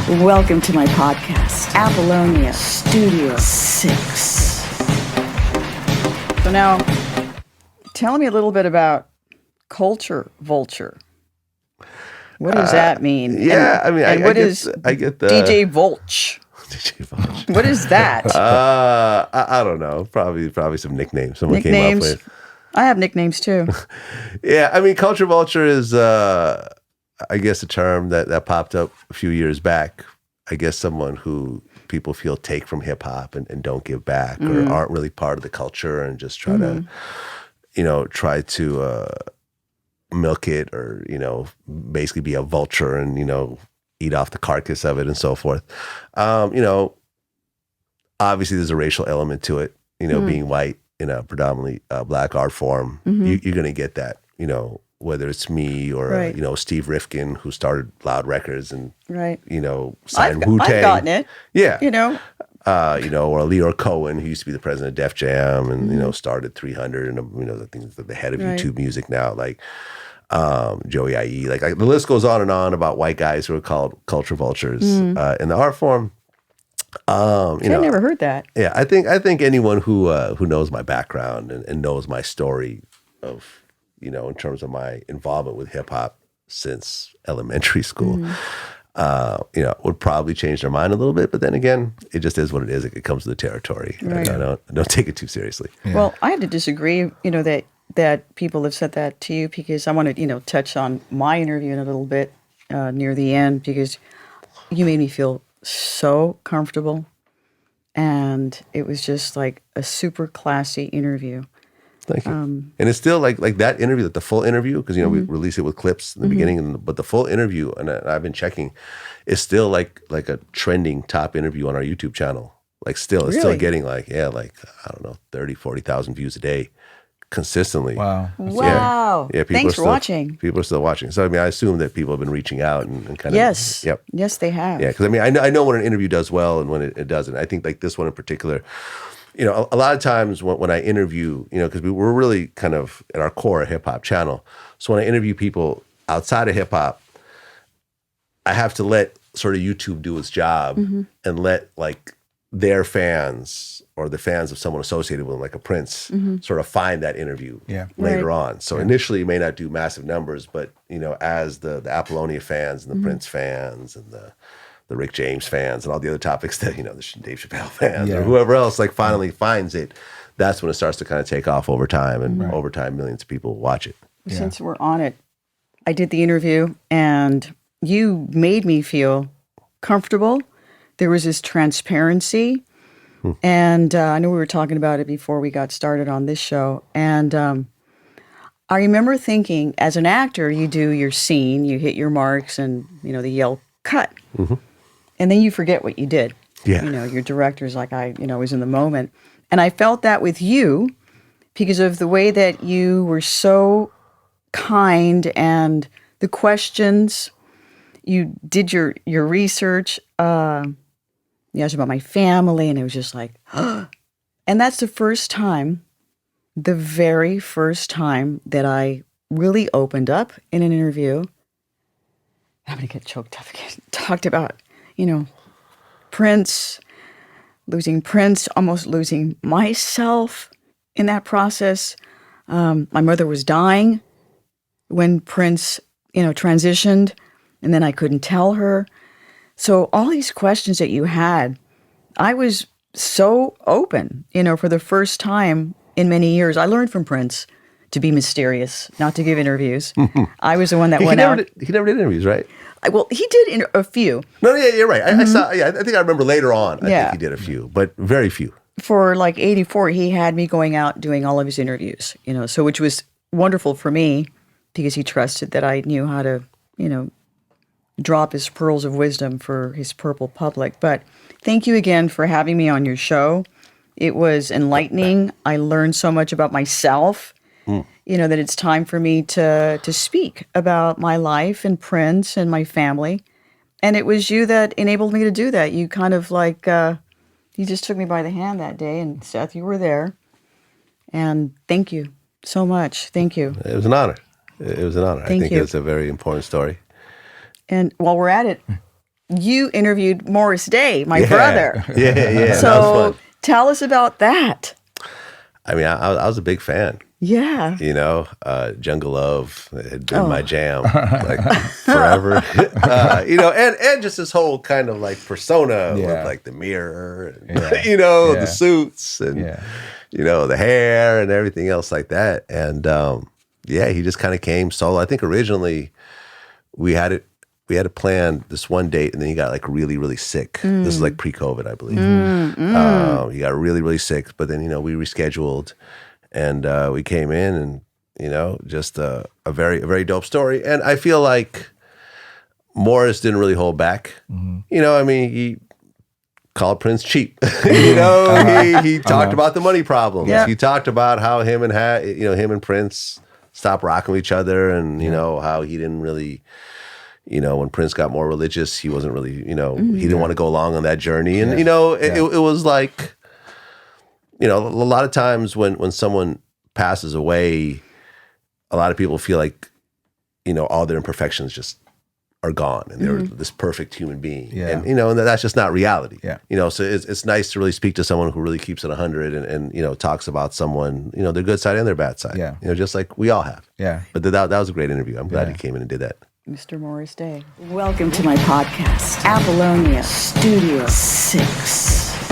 Welcome to my podcast, Apollonia Studio 6. So now, tell me a little bit about culture vulture. What does that mean? Yeah, I get the DJ Vulture? DJ Vlad. What is that? I don't know. Probably some nicknames someone came up with. I have nicknames too. Yeah, I mean, culture vulture is, I guess, a term that popped up a few years back. I guess someone who people feel take from hip hop and don't give back, or aren't really part of the culture and just try to milk it, or basically be a vulture and eat off the carcass of it and so forth. Obviously there's a racial element to it. Being white in a predominantly black art form, you're going to get that. Whether it's me or Steve Rifkin, who started Loud Records and signed Wu-Tang. I've gotten it. Yeah. Or Leo Cohen, who used to be the president of Def Jam and started 300 and I think the head of YouTube Music now, like Joey IE, like the list goes on and on about white guys who are called culture vultures in the art form. I never heard that. Yeah, I think anyone who knows my background and knows my story of in terms of my involvement with hip hop since elementary school, would probably change their mind a little bit. But then again, it just is what it is. It comes with the territory. Right. I don't take it too seriously. Yeah. Well, I had to disagree. That people have said that to you, because I want to touch on my interview in a little bit near the end, because you made me feel so comfortable, and it was just like a super classy interview. Thank you. And it's still like that interview, like the full interview, because we release it with clips in the beginning, but the full interview, and I've been checking, is still like a trending top interview on our YouTube channel. Like still, it's still getting I don't know, 30, 40,000 views a day consistently. Wow. Wow. Yeah. Thanks for watching. People are still watching. So I assume that people have been reaching out and kind of. Yes. Yep. Yes, they have. Yeah, because I know when an interview does well and when it doesn't. I think like this one in particular. A lot of times when I interview, because we're really kind of at our core a hip hop channel. So when I interview people outside of hip hop, I have to let sort of YouTube do its job and let like their fans or the fans of someone associated with them, like a Prince, sort of find that interview later on. So initially you may not do massive numbers, but as the Apollonia fans and the Prince fans and the Rick James fans and all the other topics that, the Dave Chappelle fans or whoever else finally finds it, that's when it starts to kind of take off over time. And over time, millions of people watch it. Yeah. Since we're on it, I did the interview and you made me feel comfortable. There was this transparency. And I know we were talking about it before we got started on this show. And I remember thinking, as an actor, you do your scene, you hit your marks and, they yell, cut. And then you forget what you did. Yeah. Your director's like, I was in the moment. And I felt that with you because of the way that you were so kind and the questions, you did your research. You asked about my family and it was just like, and that's the very first time that I really opened up in an interview. I'm going to get choked up again. Talked about, Prince, losing Prince, almost losing myself in that process. My mother was dying when Prince, transitioned, and then I couldn't tell her. So all these questions that you had, I was so open, for the first time in many years. I learned from Prince to be mysterious, not to give interviews. I was the one that went out. He never did interviews, right? Well, he did a few. No, yeah, you're right. I saw. Yeah, I think I remember later on. I think he did a few, but very few. For like 84, he had me going out doing all of his interviews. So which was wonderful for me because he trusted that I knew how to, drop his pearls of wisdom for his purple public. But thank you again for having me on your show. It was enlightening. I learned so much about myself. That it's time for me to speak about my life and Prince and my family. And it was you that enabled me to do that. You kind of you just took me by the hand that day. And Seth, you were there. And thank you so much. Thank you. It was an honor. It was an honor. Thank I think you. it's a very important story. And while we're at it, you interviewed Morris Day, my brother. Yeah, that was So fun. tell us about that. I mean, I was a big fan. Yeah. You know, Jungle Love had been my jam like forever. You know, and just this whole kind of like persona with like the mirror, and, you know, the suits and you know the hair and everything else like that. And yeah, he just kind of came solo. I think originally we had it planned this one date, and then he got like really, really sick. This is like pre-COVID, I believe. He got really, really sick, but then, you know, we rescheduled, and we came in, and, you know, just a very dope story. And I feel like Morris didn't really hold back. You know, I mean, he called Prince cheap. You know, he talked about the money problems. Yeah. He talked about how him and Prince stopped rocking with each other, and you know how he didn't really, you know, when Prince got more religious, he wasn't really, you know, he didn't want to go along on that journey. And, you know, it was like, you know, a lot of times when someone passes away, a lot of people feel like, you know, all their imperfections just are gone and they're this perfect human being. Yeah. And, you know, and that's just not reality. Yeah. You know, so it's nice to really speak to someone who really keeps it 100 and, you know, talks about someone, you know, their good side and their bad side. Yeah. You know, just like we all have. Yeah. But that was a great interview. I'm glad he came in and did that. Mr. Morris Day. Welcome to my podcast, Apollonia Studio 6.